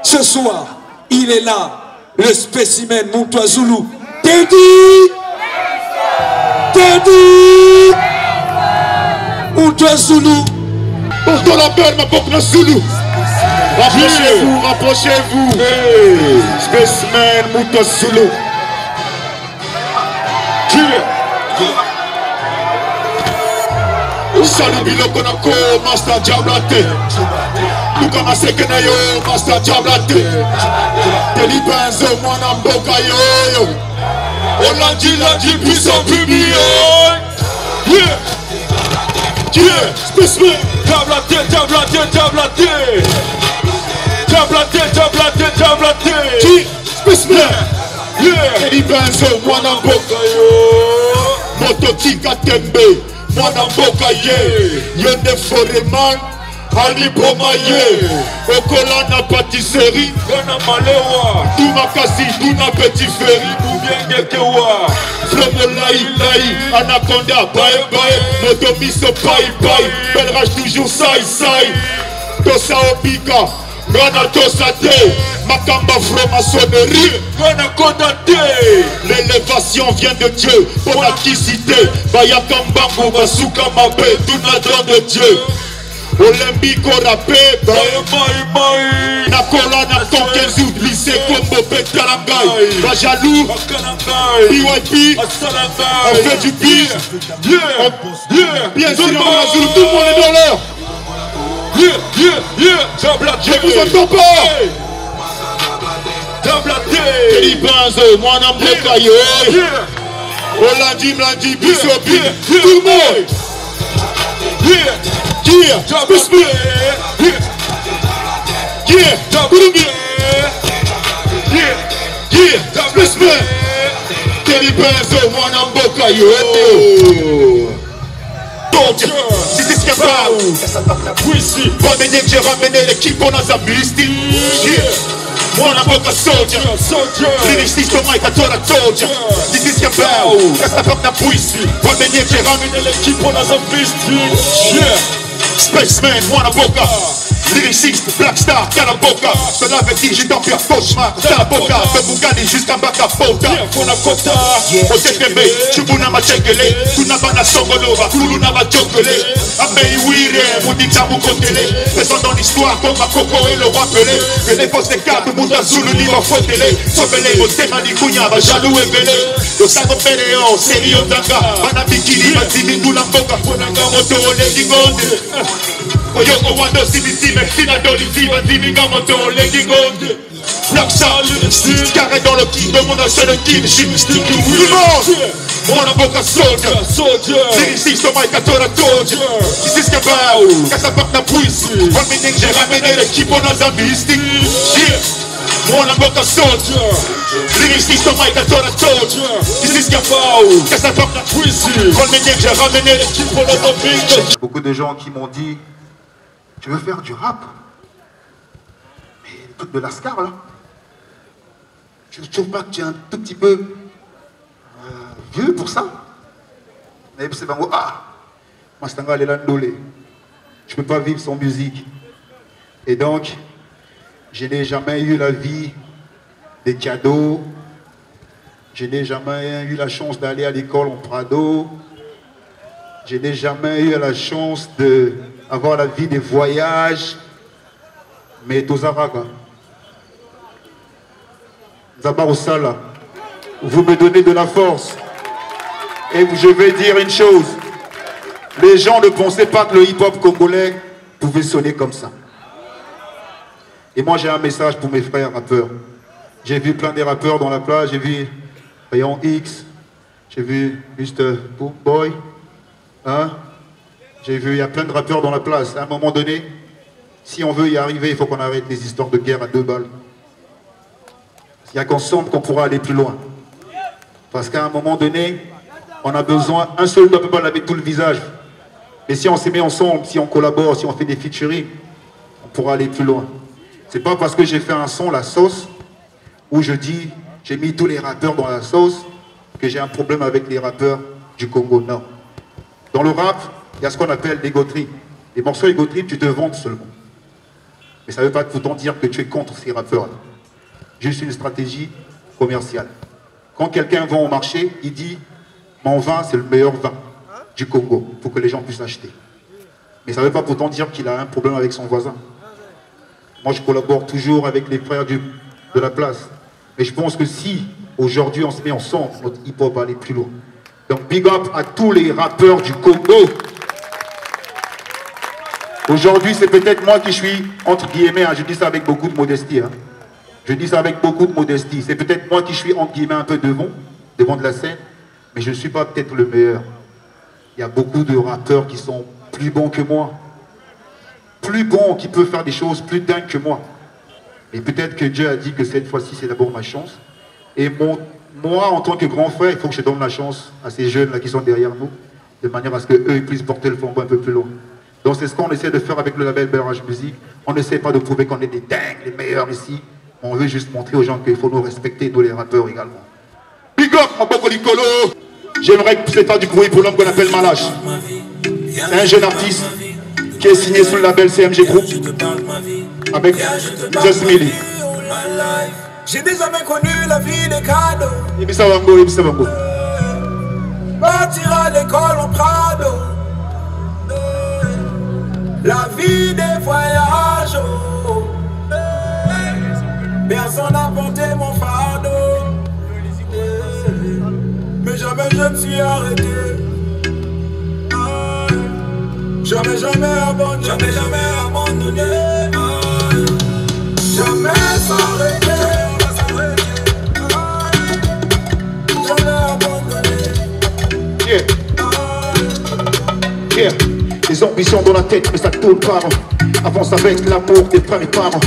Ce soir, il est là, le spécimen Montois Zulu. Teddy Montois Zulu. Portons la belle, ma boucle Zulu. Rapprochez-vous, rapprochez-vous. Hey. Spécimen Montois Zulu. Salut Biloko Nako, Master Diablate. Luka Masekena yo, Master Diablate. Teddy Benzo, Mwana Mboka yo. Olandi, puissant public. Yeah, Spécimen. Diablate. Qui? Spécimen. Yeah. Teddy Benzo, Mwana Mboka yo. Mototika Tembe. Mwana Mboka ye, Yonde Foreman, Ali Bomaye, Okola na pâtisserie, Gana Malewa, Douna Kasi, Douna Petit Ferry, Boubien Gekewa, Flomo Laï, Anaconda, Bae, Motomiso Pai, Belrage toujours Sai, Tosa Opika, Gana Tosa Te, Makamba franc-maçonnerie, Gana Kodate. L'élévation vient de Dieu, Bonakisité, Bayakambango, Basuka Mabé, Dunadron de Dieu. Olympico Rapé, Nakola, Nakonkezu, Lycée Combo, Betalangay, Bajalou, BYP, on fait du pire. Bien sûr, tout le monde est dans l'heure. Je vous entends pas. Teddy Benzo, Mwana Mboka yo. Olandi, Bisobi, tout le monde. Spécimen. Spécimen. Teddy Benzo, Mwana Mboka yo. C'est ce qu'il y a. Ici, Ramener que j'ai ramené l'équipe, on a sa mystique. Mwana Mboka soldier. Finish ton mic, I told you. This is your bow. Reste comme la puissance. Ramener que j'ai ramené l'équipe, on a sa mystique. Spaceman, Mwana Mboka. Lyriciste, Black Star, Kalaboka. Je te l'avais dit, j'ai dans pire cauchemar. Kalaboka, de Bougani jusqu'à Bakapota. Fonakota, Otekebe, Chubuna Machekele. Tunabana Songolova, Kuluna Machokele. Amei Wire, Moudita Moukotele. Faisons dans l'histoire comme Makoko et le roi Pelé. Que les fausses cartes, Mouta Zulu, Nima Fotele. Sobele, Motema Nikunya, Jalou et Belé. Le Sango Pénéon, Sério Danga. Manabikini, Matimi, Moulamboka, Fonanga, Moto, Legigonde. Oyoko Wando, Sibiti, Mexina, Doliti, Vadimiga, Moto, Legigonde. Black Star, carré dans le kick, demande un seul kill, Chimistique, Mwana Mboka soldier. Lyriciste, ton mic, I told you. This is Kabao, Kasa Pakna Puissy. Ramener que j'ai ramené l'équipe, on a sa mystique. Mwana Mboka soldier. Lyriciste, ton mic, I told you. This is Kabao, Kasa Pakna Puissy. Ramener que j'ai ramené l'équipe, on a sa mystique. Beaucoup de gens qui m'ont dit, tu veux faire du rap? Mais le truc de l'ascar là, je ne trouve pas que tu es un tout petit peu vieux pour ça. Mais c'est pas moi, moi c'est un gars, je ne peux pas vivre sans musique. Et donc, je n'ai jamais eu la vie des cadeaux. Je n'ai jamais eu la chance d'aller à l'école en Prado. Je n'ai jamais eu la chance d'avoir la vie des voyages. Mais Tozaraga, Zabarosala, vous me donnez de la force. Et je vais dire une chose. Les gens ne pensaient pas que le hip-hop congolais pouvait sonner comme ça. Et moi j'ai un message pour mes frères rappeurs. J'ai vu plein des rappeurs dans la plage, j'ai vu Rayon X, j'ai vu Mr. Boy, hein? J'ai vu, il y a plein de rappeurs dans la place. À un moment donné, si on veut y arriver, il faut qu'on arrête les histoires de guerre à 2 balles. Il n'y a qu'ensemble qu'on pourra aller plus loin. Parce qu'à un moment donné, on a besoin, un seul ne peut pas laver tout le visage. Mais si on se met ensemble, si on collabore, si on fait des featuring, on pourra aller plus loin. C'est pas parce que j'ai fait un son, La Sauce, où je dis, j'ai mis tous les rappeurs dans la sauce, que j'ai un problème avec les rappeurs du Congo. Non. Dans le rap, il y a ce qu'on appelle l'égo trip. Les morceaux égo trip, tu te vantes seulement. Mais ça ne veut pas tout le temps dire que tu es contre ces rappeurs-là. Juste une stratégie commerciale. Quand quelqu'un vend au marché, il dit « Mon vin, c'est le meilleur vin du Congo, pour que les gens puissent acheter. » Mais ça ne veut pas pourtant dire qu'il a un problème avec son voisin. Moi, je collabore toujours avec les frères de la place. Mais je pense que si, aujourd'hui, on se met ensemble, notre hip-hop va aller plus loin. Donc, big up à tous les rappeurs du Congo. Aujourd'hui, c'est peut-être moi qui suis, entre guillemets, hein, je dis ça avec beaucoup de modestie. Hein. Je dis ça avec beaucoup de modestie. C'est peut-être moi qui suis, entre guillemets, un peu devant de la scène, mais je ne suis pas peut-être le meilleur. Il y a beaucoup de rappeurs qui sont plus bons que moi. Plus bons, qui peuvent faire des choses plus dingues que moi. Et peut-être que Dieu a dit que cette fois-ci, c'est d'abord ma chance. Et moi, en tant que grand frère, il faut que je donne la chance à ces jeunes-là qui sont derrière nous, de manière à ce qu'eux puissent porter le flambeau un peu plus loin. Donc c'est ce qu'on essaie de faire avec le label Bel Rage Music. On n'essaie pas de prouver qu'on est des dingues, les meilleurs ici. On veut juste montrer aux gens qu'il faut nous respecter, nous les rappeurs également. Big up, mon beau Nicolo. J'aimerais que c'est pas du bruit pour l'homme qu'on appelle Malache. C'est un jeune artiste qui est signé sous le label CMG Group avec Just Millie. J'ai déjà jamais connu la vie des cadeaux. Ibissa Bango, Ibissa Bango. Partir à l'école en Prado. La vie des voyages. Personne n'a porté mon fardeau. Mais jamais je me suis arrêté. Jamais, jamais abandonné. Jamais, jamais abandonné. Jamais s'arrêter. Jamais abandonné. Yeah. Yeah. Les ambitions dans la tête, mais ça tourne pas. Avance avec l'amour des frères et parents.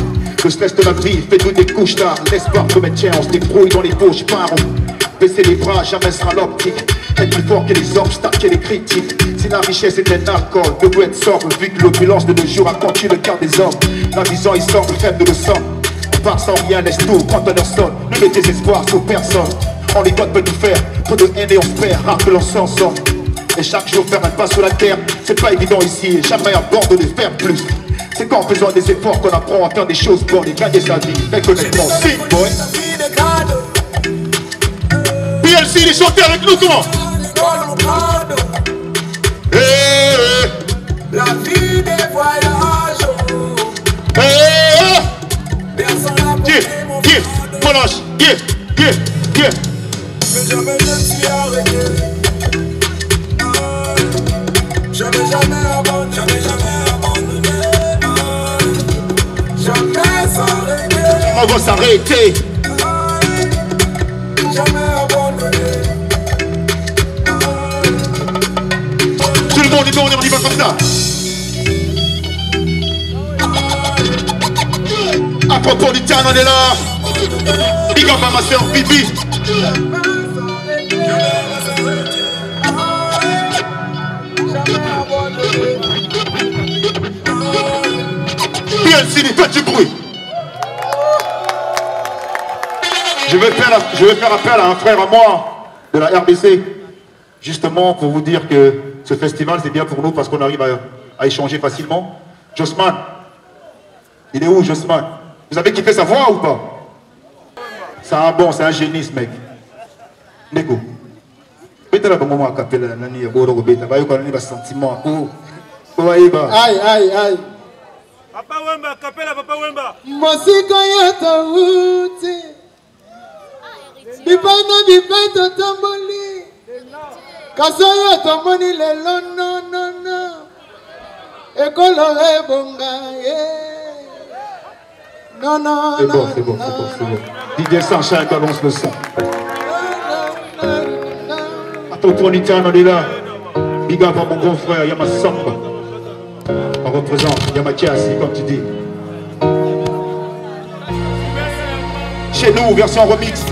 Le stress de la vie fait nous des couches tard. L'espoir de mettre on se débrouille dans les poches parents. Baisser les bras, jamais sera l'optique. Être plus fort que les obstacles et les critiques. Si la richesse est un alcool, de quoi être sobre, vu que l'opulence de nos jours a conquis le cœur des hommes. La vision est sobre, faible de le sang. On part sans rien, laisse tout quand on leur sonne. Ne mettez espoir sur personne. On les doigts peut nous faire, trop de haine et on se perd, rare que l'on s'en sort. Et chaque jour faire un pas sur la terre, c'est pas évident ici, et jamais à bord de les faire plus. C'est qu'en faisant des efforts qu'on apprend à faire des choses bonnes et gagner sa vie. Mais honnêtement, si, boy. PLC, les chanteurs avec nous, comment? La vie des voyages. Personne n'a porté mon fardeau. Mais jamais je me suis arrêté. Jamais, jamais abandonné. Jamais, jamais abandonné. Jamais s'arrêter. On va s'arrêter. Jamais abandonné. Tout le monde est bon, on y va comme ça. À propos du temps, on est là. Big up à ma soeur Bibi. PLC, faites du bruit. Je vais faire appel à un frère à moi de la RDC, justement pour vous dire que ce festival c'est bien pour nous parce qu'on arrive à échanger facilement. Josman, il est où Josman? Vous avez kiffé sa voix ou pas? C'est un bon, c'est un génie ce mec. Neko. Beta la bongo à capella nani ya boro beta ba yuko nani ba sentiment ko aiba. Aïe aïe aïe. Papa Wemba, capella Papa Wemba. Mosika ya tawuti. Bipaito tamboli. Kasoya tamboli lelo no no no. Ekolo ebonga non non. C'est bon, c'est bon, c'est bon. DJ Sacha balance le son. Attends, Tonitan, on est là. Big up à mon grand frère, Yama Samba. On représente Yama Kiasi, comme tu dis. Chez nous, version remix.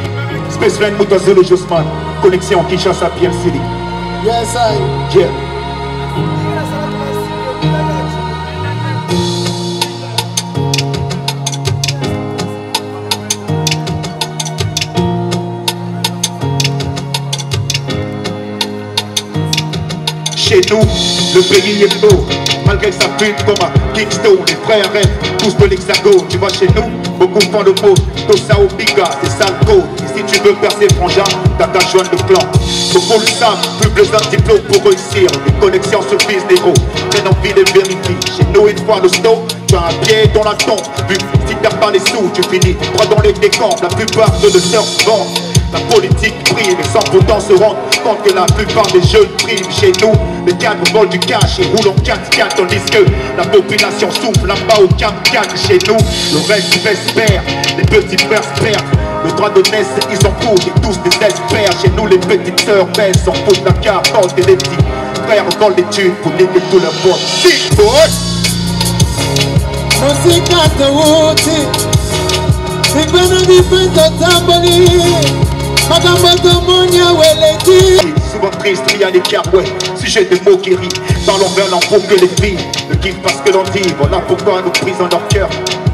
Space Rain Moutazelo Josman. Connexion Kinshasa PLC. Yes, I. Yeah. Chez nous, le pays est beau. Malgré que ça pute comme à Kingston, les frères rêvent tous de l'hexagone. Tu vois chez nous, beaucoup font le mot. Tout ça au biga, c'est ça le code. Et si tu veux percer frangin, t'as qu'à joindre le clan. Beaucoup le savent, plus besoin de diplôme pour réussir. Les connexions suffisent des gros. Prennent envie de vérifie. Chez nous, une fois le snow, tu as un pied dans la tombe. Vu si t'as pas les sous, tu finis droit dans les décombres. La plupart de le surf vendent. La politique prime et sans pourtant se rendre compte que la plupart des jeunes priment. Chez nous, les cadres volent du cash et roulent en 4x4 tandis que la population souffle là-bas au 4x4. Chez nous, le reste espère, les petits frères se perdent. Le droit de naisse, ils en foutent et tous des experts. Chez nous, les petites sœurs baissent, s'en foutent la carte et les petits frères volent des thunes pour niquer tout leur pote. Si, boy! Musica de Wuti, Bigwana Dipento Tamboli, Magambo Monia Weleti. Souvent triste, il y a des carouets, sujet de mots qui rient. Parlons vers l'enfant que les filles ne kiffent parce que l'on dit. Voilà pourquoi nous brisons leur cœur.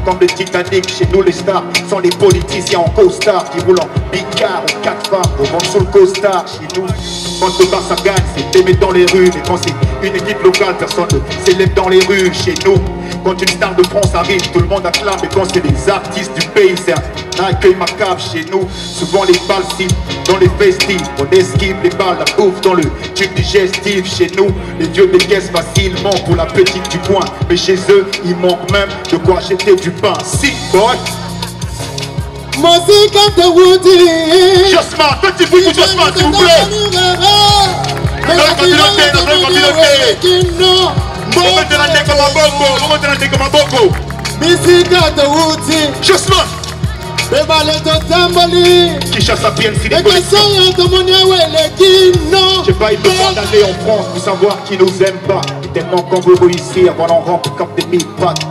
Comme le Titanic, chez nous les stars sont les politiciens en costard qui roulent en big car, en 4 femmes, au vent sous le costard. Chez nous, quand le Barça gagne, c'est aimé dans les rues. Mais quand c'est une équipe locale, personne ne célèbre dans les rues. Chez nous, quand une star de France arrive, tout le monde acclame. Et quand c'est les artistes du pays, c'est un accueil macabre. Chez nous, souvent les balles ciblent dans les festives. On esquive les balles, la bouffe dans le tube digestif. Chez nous, les vieux décaissent facilement pour la petite du coin. Mais chez eux, il manque même de quoi acheter du pain. Si, boy! Musica de Wuti. Josman, petit bruit pour Josman, s'il vous plaît! Musica de Wuti. Josman! Bebale de Tamboli. Qui chasse à pienne si les Et collections. Kassoya de Monia Weleti. Non. J'ai pas eu besoin d'aller en France pour savoir qui nous aime pas. Et tellement qu'on veut réussir, voilà on rentre comme des mille pattes.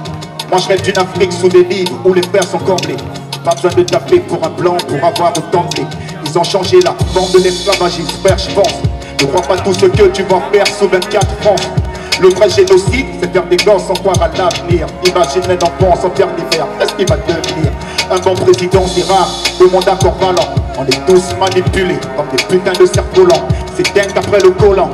Moi je rêve d'une Afrique sous des livres où les frères sont comblés. Pas besoin de taper pour un blanc pour avoir autant de blé. Ils ont changé la forme de l'esclavagisme, frère je pense. Ne crois pas tout ce que tu vas faire sous 24 francs. Le vrai génocide, c'est faire des gosses sans croire à l'avenir. Imagine un enfant sans faire l'hiver, qu'est-ce qu'il va devenir? Un bon président, c'est rare, le monde encore valant. On est tous manipulés comme des putains de cerfs-volants. C'est dingue après le collant,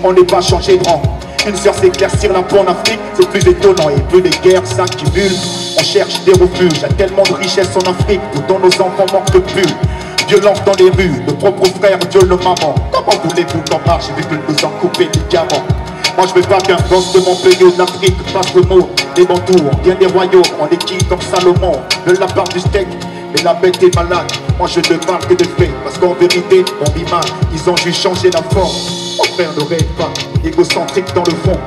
on n'est pas changé de rang. Une sœur s'éclaircir la peau en Afrique, c'est plus étonnant. Et plus les guerres s'accumulent, on cherche des refuges. Y a tellement de richesses en Afrique, pourtant nos enfants manquent de bulles. Violence dans les rues, nos propres frères violent nos mamans. Comment voulez-vous qu'on marche vu que nous en couper les diamants? Moi je veux pas qu'un gosse de mon pays ou de l'Afrique fasse le mot. Les Bantous, on vient des royaumes, on est qui comme Salomon. De la part du steak, mais la bête est malade. Moi je ne parle que de faits, parce qu'en vérité, on vit mal. Ils ont juste changé la forme. Mon frère ne rêve pas, égocentrique dans le fond.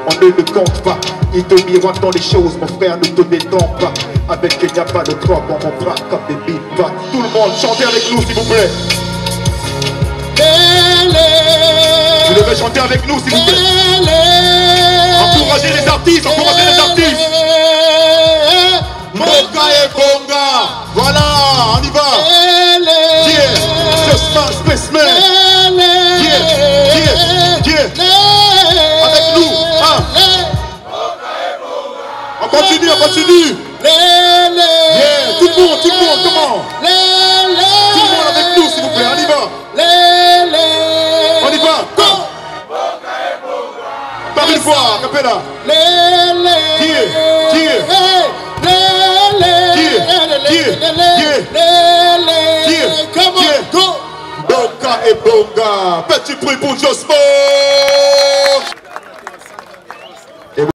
On ne le compte pas, il te miroite dans les choses. Mon frère ne te détend pas. Avec il n'y a pas de trop, on mon bras comme des big pas. Tout le monde, chantez avec nous s'il vous plaît. Vous devez chanter avec nous s'il vous plaît. Encouragez les artistes, encouragez les artistes. Bonga et bonga. Voilà, on y va. Yeah, Josman, Spaceman. Yeah. Avec nous, hein. On continue, on continue. Yeah, tout le monde, comment? Tout le monde avec nous s'il vous plaît, on y va. On y va, go. Par une fois, capella. Come on, go. Bonga et bonga. Petit bruit pour Josman.